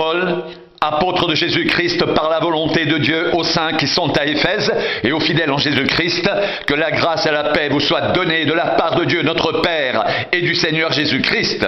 Paul, apôtre de Jésus-Christ par la volonté de Dieu aux saints qui sont à Éphèse et aux fidèles en Jésus-Christ, que la grâce et la paix vous soient données de la part de Dieu notre Père et du Seigneur Jésus-Christ.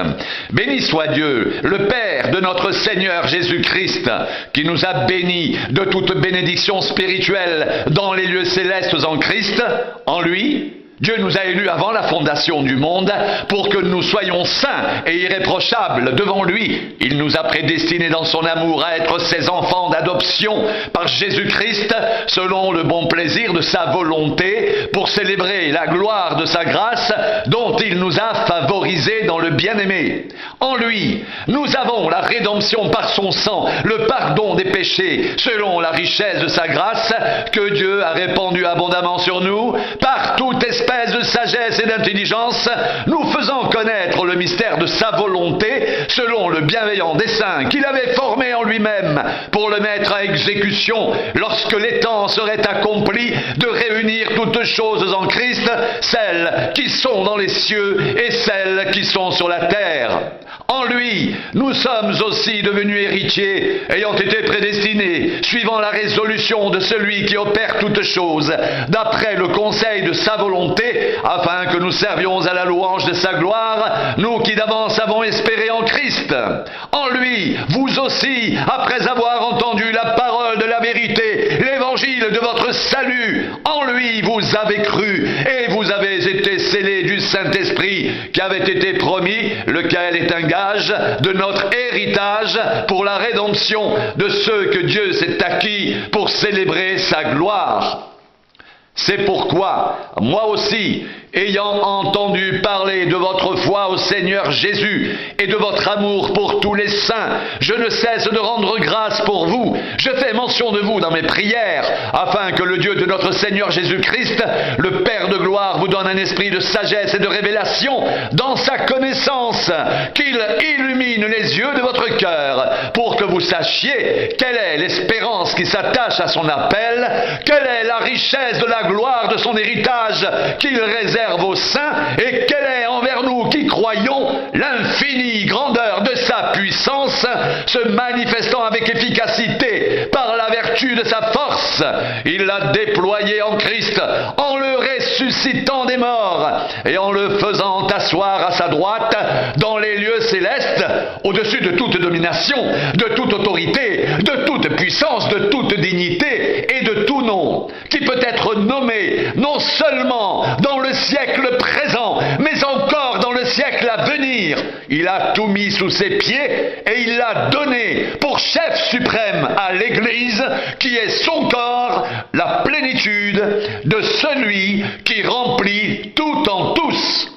Béni soit Dieu, le Père de notre Seigneur Jésus-Christ, qui nous a bénis de toute bénédiction spirituelle dans les lieux célestes en Christ. En lui, Dieu nous a élus avant la fondation du monde pour que nous soyons saints et irréprochables devant lui. Il nous a prédestinés dans son amour à être ses enfants d'adoption par Jésus-Christ, selon le bon plaisir de sa volonté, pour célébrer la gloire de sa grâce dont il nous a favorisés dans le bien-aimé. En lui, nous avons la rédemption par son sang, le pardon des péchés, selon la richesse de sa grâce que Dieu a répandue abondamment sur nous, par toute espèce de sagesse et d'intelligence, nous faisant connaître le mystère de sa volonté, selon le bienveillant dessein qu'il avait formé en lui-même, pour le mettre à exécution lorsque les temps seraient accomplis, de réunir toutes choses en Christ, celles qui sont dans les cieux et celles qui sont sur la terre. En lui, nous sommes aussi devenus héritiers, ayant été prédestinés, suivant la résolution de celui qui opère toutes choses, d'après le conseil de sa volonté, afin que nous servions à la louange de sa gloire, nous qui d'avance avons espéré en Christ. En lui, vous aussi, après avoir entendu la parole de la vérité, l'évangile de votre salut, en lui vous avez cru, et vous avez été scellés du Saint-Esprit qui avait été promis, lequel est un gage de notre héritage pour la rédemption de ceux que Dieu s'est acquis pour célébrer sa gloire. C'est pourquoi, moi aussi, ayant entendu parler de votre foi au Seigneur Jésus et de votre amour pour tous les saints, je ne cesse de rendre grâce pour vous. Je fais mention de vous dans mes prières, afin que le Dieu de notre Seigneur Jésus-Christ, le Père de gloire, vous donne un esprit de sagesse et de révélation dans sa connaissance, qu'il illumine les yeux de votre cœur, pour que vous sachiez quelle est l'espérance qui s'attache à son appel, quelle est la richesse de la gloire de son héritage qu'il réserve aux saints, et quelle est envers nous qui croyons l'infinie grandeur de sa puissance, se manifestant avec efficacité par la vertu de sa force. Il l'a déployé en Christ, en le ressuscitant des morts et en le faisant asseoir à sa droite dans les lieux célestes, au-dessus de toute domination, de toute autorité, de toute puissance, de toute dignité et de tout nom, qui peut être nommé non seulement dans le siècle présent, mais encore dans le siècle à venir. Il a tout mis sous ses pieds et il l'a donné pour chef suprême à l'Église, qui est son corps, la plénitude de celui qui remplit tout en tous.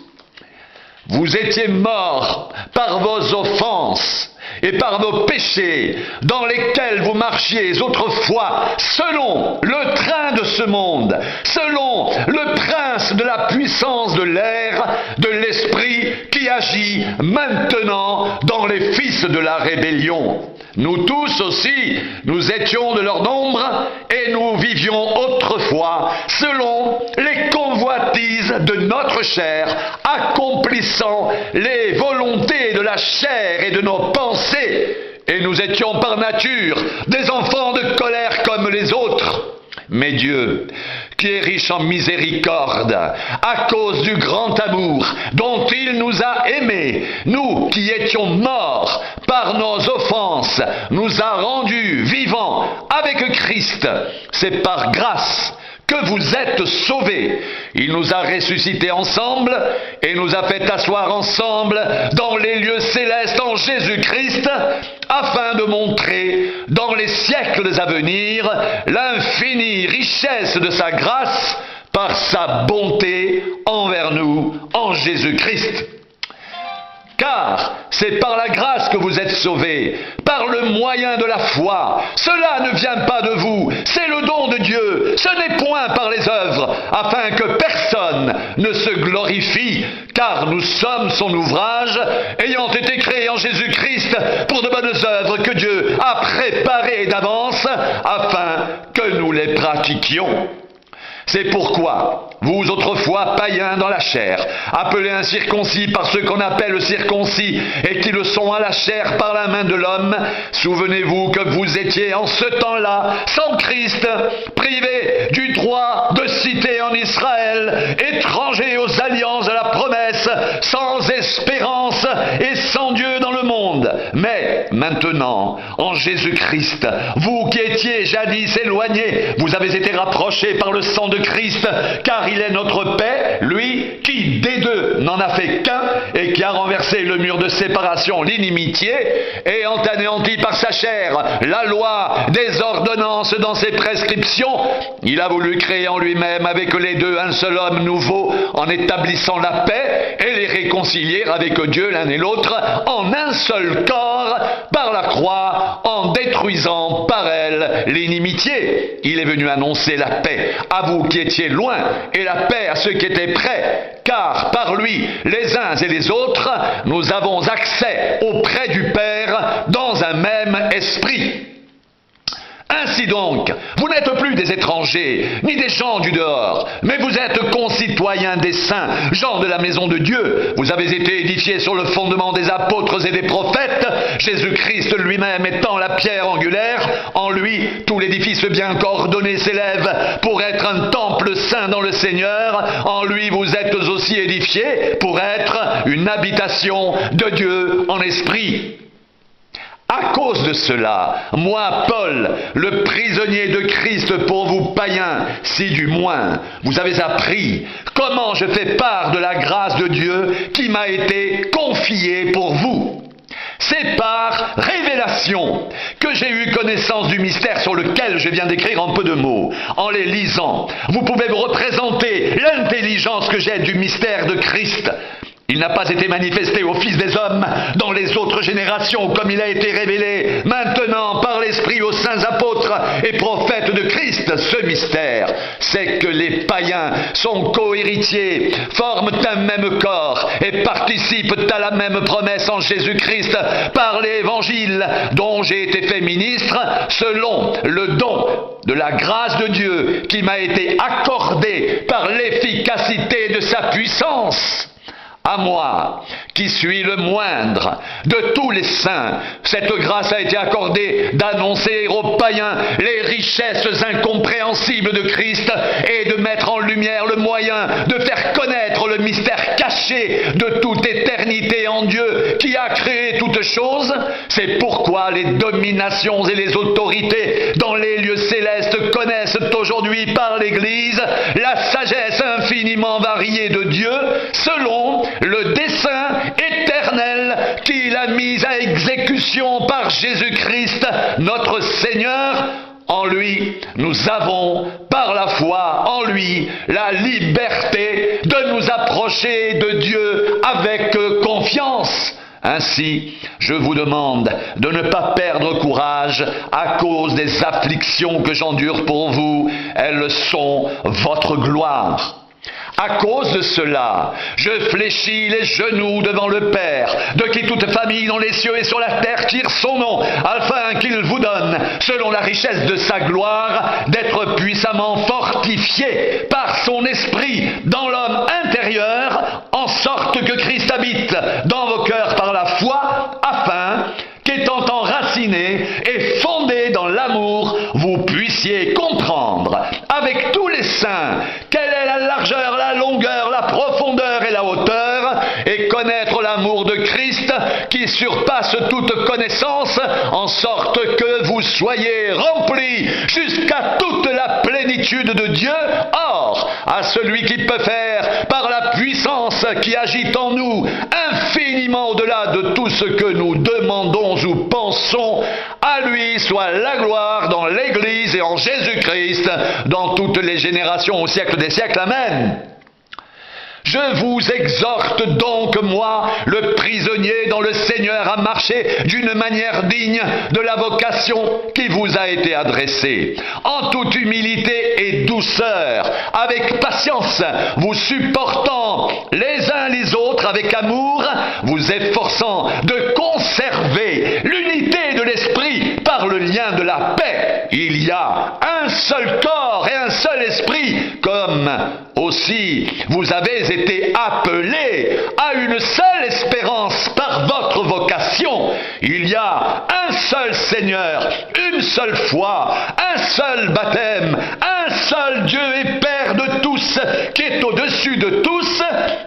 Vous étiez morts par vos offenses et par vos péchés, dans lesquels vous marchiez autrefois, selon le train de ce monde, selon le prince de la puissance de l'air, de l'esprit qui agit maintenant dans les fils de la rébellion. Nous tous aussi, nous étions de leur nombre, et nous vivions autrefois selon les convoitises de notre chair, accomplissant les volontés de la chair et de nos pensées, et nous étions par nature des enfants de colère comme les autres. Mais Dieu, qui est riche en miséricorde, à cause du grand amour dont il nous a aimés, nous qui étions morts par nos offenses, nous a rendus vivants avec Christ. C'est par grâce que vous êtes sauvés. Il nous a ressuscités ensemble et nous a fait asseoir ensemble dans les lieux célestes en Jésus-Christ, afin de montrer dans les siècles à venir l'infinie richesse de sa grâce par sa bonté envers nous en Jésus-Christ. Car c'est par la grâce que vous êtes sauvés, par le moyen de la foi. Cela ne vient pas de vous, c'est le don de Dieu. Ce n'est point par les œuvres, afin que personne ne se glorifie, car nous sommes son ouvrage, ayant été créés en Jésus-Christ pour de bonnes œuvres que Dieu a préparées d'avance, afin que nous les pratiquions. C'est pourquoi, vous autrefois païens dans la chair, appelés incirconcis par ceux qu'on appelle circoncis et qui le sont à la chair par la main de l'homme, souvenez-vous que vous étiez en ce temps-là sans Christ, privés du droit de cité en Israël, étrangers aux alliances de la promesse, sans espérance et sans Dieu dans le monde. Mais maintenant, en Jésus-Christ, vous qui étiez jadis éloignés, vous avez été rapprochés par le sang de Christ, car il est notre paix, lui qui des deux n'en a fait qu'un et qui a renversé le mur de séparation, l'inimitié, ayant anéanti par sa chair la loi des ordonnances dans ses prescriptions, il a voulu créer en lui-même avec les deux un seul homme nouveau en établissant la paix et les réconcilier avec Dieu l'un et l'autre en un seul corps par la croix, en détruisant par elle l'inimitié. Il est venu annoncer la paix à vous qui étiez loin et la paix à ceux qui étaient près, car par lui, les uns et les autres, nous avons accès auprès du Père dans un même esprit. Ainsi donc, vous n'êtes plus des étrangers, ni des gens du dehors, mais vous êtes concitoyens des saints, gens de la maison de Dieu. Vous avez été édifiés sur le fondement des apôtres et des prophètes, Jésus-Christ lui-même étant la pierre angulaire. En lui, tout l'édifice bien coordonné s'élève pour être un temple saint dans le Seigneur. En lui, vous êtes aussi édifiés pour être une habitation de Dieu en esprit. À cause de cela, moi, Paul, le prisonnier de Christ pour vous païens, si du moins vous avez appris comment je fais part de la grâce de Dieu qui m'a été confiée pour vous. C'est par révélation que j'ai eu connaissance du mystère sur lequel je viens d'écrire en peu de mots. En les lisant, vous pouvez vous représenter l'intelligence que j'ai du mystère de Christ. Il n'a pas été manifesté aux fils des hommes dans les autres générations comme il a été révélé maintenant par l'Esprit aux saints apôtres et prophètes de Christ. Ce mystère, c'est que les païens sont co-héritiers, forment un même corps et participent à la même promesse en Jésus-Christ par l'Évangile dont j'ai été fait ministre selon le don de la grâce de Dieu qui m'a été accordée par l'efficacité de sa puissance. À moi, qui suis le moindre de tous les saints, cette grâce a été accordée d'annoncer aux païens les richesses incompréhensibles de Christ et de mettre en lumière le moyen de faire connaître le mystère caché de toute éternité en Dieu qui a créé toutes choses. C'est pourquoi les dominations et les autorités dans les lieux célestes connaissent aujourd'hui par l'Église la sagesse infiniment variée de Dieu selon le dessein éternel qu'il a mis à exécution par Jésus-Christ, notre Seigneur. En lui, nous avons, par la foi en lui, la liberté de nous approcher de Dieu avec confiance. Ainsi, je vous demande de ne pas perdre courage à cause des afflictions que j'endure pour vous. Elles sont votre gloire. À cause de cela, je fléchis les genoux devant le Père, de qui toute famille dans les cieux et sur la terre tire son nom, afin qu'il vous donne, selon la richesse de sa gloire, d'être puissamment fortifié par son esprit dans l'homme intérieur, en sorte que Christ habite dans vos cœurs par la foi, afin qu'étant enraciné et fondé dans l'amour, vous puissiez comprendre avec tous les saints quelle est la largeur, la longueur, la profondeur et la hauteur, et connaître l'amour de Christ qui surpasse toute connaissance, en sorte que vous soyez remplis jusqu'à toute la plénitude de Dieu. Or, à celui qui peut faire, par la puissance qui agit en nous, infiniment au-delà de tout ce que nous demandons ou pensons, à lui soit la gloire dans l'Église et en Jésus-Christ, dans toutes les générations, au siècle des siècles. Amen. Je vous exhorte donc, moi, le prisonnier dans le Seigneur, à marcher d'une manière digne de la vocation qui vous a été adressée, en toute humilité et douceur, avec patience, vous supportant les uns les autres avec amour, vous efforçant de conserver l'unité de l'esprit par le lien de la paix. Il y a un seul corps et un seul esprit, comme aussi vous avez été appelés à une seule espérance par votre vocation. Il y a un seul Seigneur, une seule foi, un seul baptême, un seul Dieu et Père de tous, qui est au-dessus de tous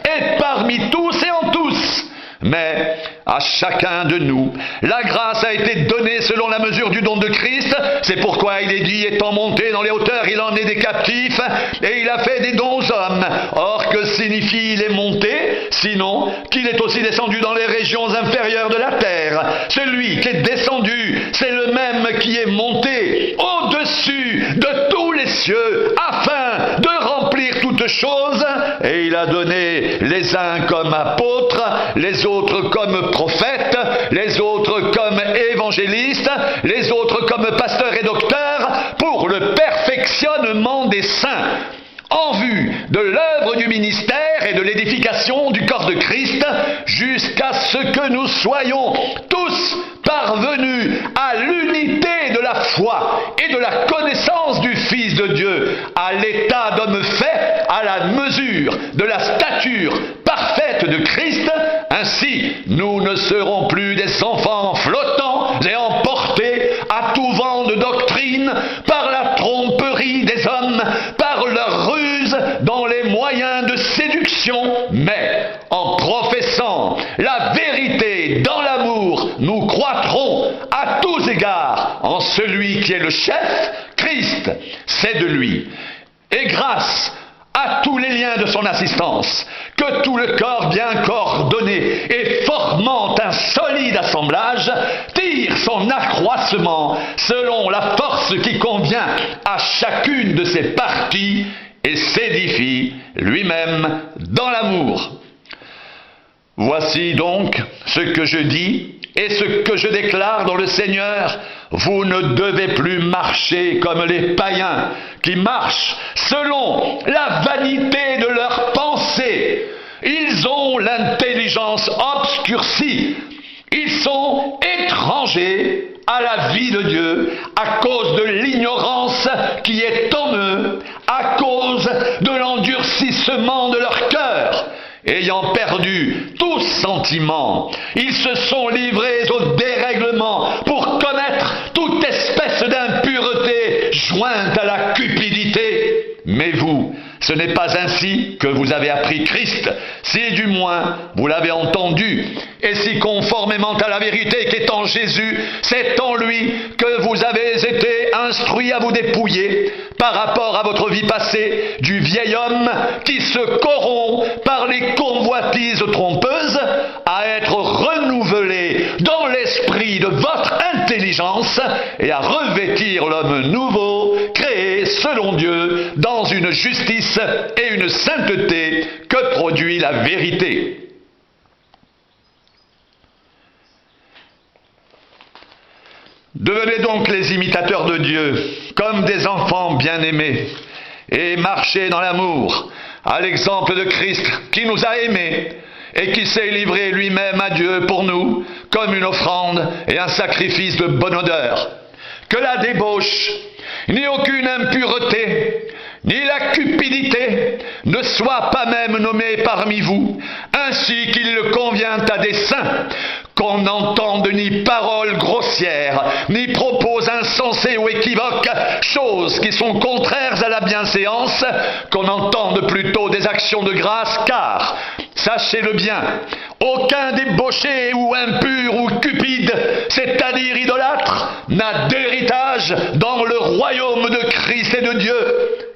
et parmi tous et en tous. Mais à chacun de nous, la grâce a été donnée selon la mesure du don de Christ. C'est pourquoi il est dit, étant monté dans les hauteurs, il emmenait des captifs et il a fait des dons aux hommes. Or, que signifie il est monté? Sinon, qu'il est aussi descendu dans les régions inférieures de la terre. Celui qui est descendu, c'est le même qui est monté au-dessus de tous les cieux, afin de remplir toutes choses. Et il a donné les uns comme apôtres, les autres comme prophètes, les autres comme évangélistes, les autres comme pasteurs et docteurs, pour le perfectionnement des saints, en vue de l'œuvre du ministère et de l'édification du corps de Christ, jusqu'à ce que nous soyons tous parvenus à l'unité de la foi et de la connaissance du Fils de Dieu, à l'état d'homme fait, à la mesure de la stature parfaite de Christ. Ainsi, nous ne serons plus des enfants flottants et emportés à tout vent de doctrine par la tromperie des hommes, par leur ruse dans les moyens de séduction, mais en professant la vérité dans l'amour, nous croîtrons à tous égards en celui qui est le chef, Christ. C'est de lui. Et grâce à tous les liens de son assistance, que tout le corps bien coordonné et formant un solide assemblage tire son accroissement selon la force qui convient à chacune de ses parties et s'édifie lui-même dans l'amour. Voici donc ce que je dis et ce que je déclare dans le Seigneur: vous ne devez plus marcher comme les païens qui marchent selon la vanité de leurs pensées. Ils ont l'intelligence obscurcie. Ils sont étrangers à la vie de Dieu à cause de l'ignorance qui est en eux, à cause de l'endurcissement de leur cœur. Ayant perdu tout sentiment, ils se sont livrés au dérèglement pour commettre toute espèce d'impureté jointe à la cupidité. Mais vous, ce n'est pas ainsi que vous avez appris Christ, si du moins vous l'avez entendu, et si conformément à la vérité qui est en Jésus, c'est en lui que vous avez été instruits à vous dépouiller par rapport à votre vie passée du vieil homme qui se corrompt par les convoitises trompeuses, à être renouvelé dans l'esprit de votre intelligence et à revêtir l'homme nouveau, créé selon Dieu, dans une justice et une sainteté que produit la vérité. Devenez donc les imitateurs de Dieu, comme des enfants bien-aimés, et marchez dans l'amour, à l'exemple de Christ qui nous a aimés et qui s'est livré lui-même à Dieu pour nous, comme une offrande et un sacrifice de bonne odeur. Que la débauche, ni aucune impureté, ni la cupidité ne soient pas même nommées parmi vous, ainsi qu'il le convient à des saints, qu'on n'entende ni paroles grossières, ni propos insensés ou équivoques, choses qui sont contraires à la bienséance, qu'on entende plutôt des actions de grâce, car, sachez-le bien, aucun débauché ou impur ou cupide, c'est-à-dire idolâtre, n'a d'héritage dans le royaume de Christ et de Dieu.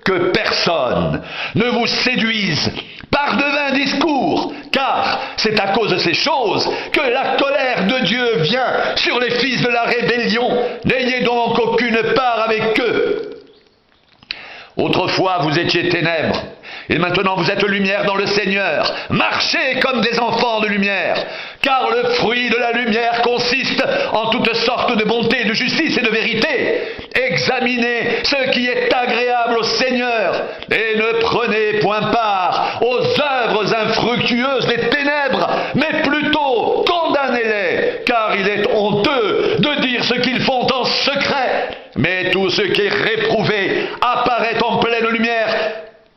Que personne ne vous séduise par de vains discours, car c'est à cause de ces choses que la colère de Dieu vient sur les fils de la rébellion. N'ayez donc aucune part avec eux. Autrefois vous étiez ténèbres, et maintenant vous êtes lumière dans le Seigneur. Marchez comme des enfants de lumière, car le fruit de la lumière consiste en toutes sortes de bonté, de justice et de vérité. Examinez ce qui est agréable au Seigneur, et ne prenez point part aux œuvres infructueuses des ténèbres, mais plutôt condamnez-les, car il est honteux de dire ce qu'ils font en secret. Mais tout ce qui est réprouvé apparaît en pleine lumière,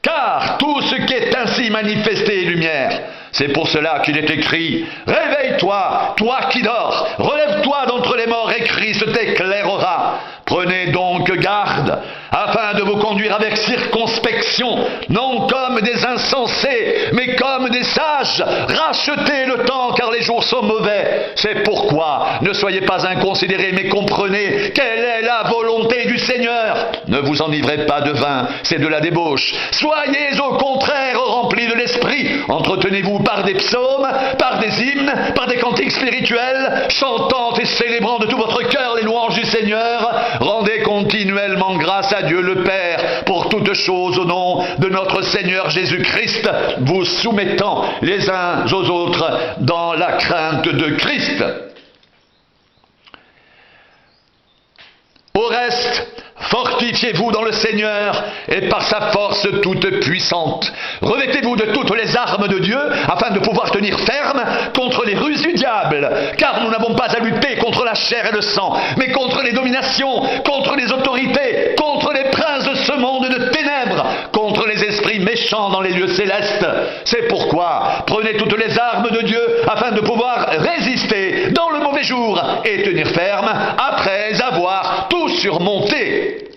car tout ce qui est ainsi manifesté est lumière. C'est pour cela qu'il est écrit « Réveille-toi, toi qui dors, relève-toi d'entre les morts et Christ t'éclairera. Prenez donc garde, afin de vous conduire avec circonspection, non comme des insensés, mais comme des sages. Rachetez le temps, car les jours sont mauvais. C'est pourquoi ne soyez pas inconsidérés, mais comprenez quelle est la volonté du Seigneur. Ne vous enivrez pas de vin, c'est de la débauche. Soyez au contraire remplis de l'esprit. Entretenez-vous par des psaumes, par des hymnes, par des cantiques spirituels, chantant et célébrant de tout votre cœur les louanges du Seigneur. Rendez continuellement grâce à Dieu le Père pour toutes choses au nom de notre Seigneur Jésus-Christ, vous soumettant les uns aux autres dans la crainte de Christ. Au reste, fortifiez-vous dans le Seigneur et par sa force toute puissante. Revêtez-vous de toutes les armes de Dieu afin de pouvoir tenir ferme contre les ruses du diable. Car nous n'avons pas à lutter contre la chair et le sang, mais contre les dominations, contre les autorités, contre les princes de ce monde de ténèbres, contre les esprits méchants dans les lieux célestes. C'est pourquoi prenez toutes les armes de Dieu afin de pouvoir résister dans le mauvais jour et tenir ferme après avoir tout surmonté.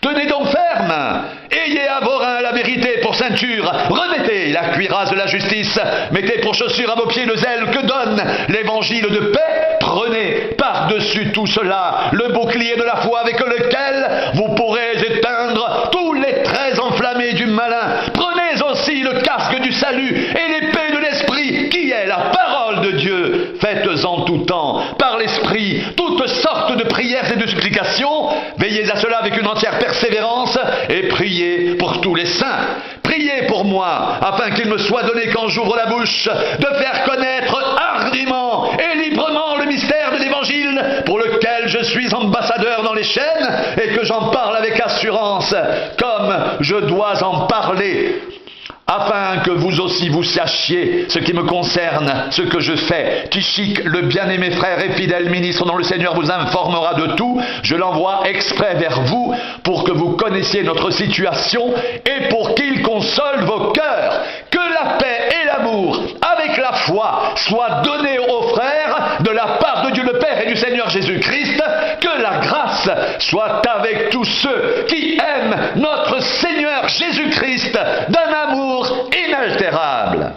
Tenez donc ferme, ayez à vos reins la vérité pour ceinture, revêtez la cuirasse de la justice, mettez pour chaussure à vos pieds le zèle que donne l'évangile de paix, prenez par-dessus tout cela le bouclier de la foi avec lequel vous pourrez éteindre tous les traits enflammés du malin. Prenez aussi le casque du salut et l'épée de l'esprit qui est la parole de Dieu. Faites en tout temps, par l'esprit, toutes sortes de prières et de supplications. Veillez à cela avec une entière persévérance et priez pour tous les saints. Priez pour moi, afin qu'il me soit donné quand j'ouvre la bouche, de faire connaître hardiment et librement le mystère de l'Évangile, pour lequel je suis ambassadeur dans les chaînes, et que j'en parle avec assurance, comme je dois en parler, afin que vous aussi vous sachiez ce qui me concerne, ce que je fais. Tychique, le bien-aimé frère et fidèle ministre dont le Seigneur vous informera de tout, je l'envoie exprès vers vous pour que vous connaissiez notre situation et pour qu'il console vos cœurs. Que la paix et l'amour avec la foi soient donnés aux frères de la part de Dieu le Père et du Seigneur Jésus-Christ. Que la grâce soit avec tous ceux qui aiment notre Seigneur Jésus-Christ d'un amour inaltérable.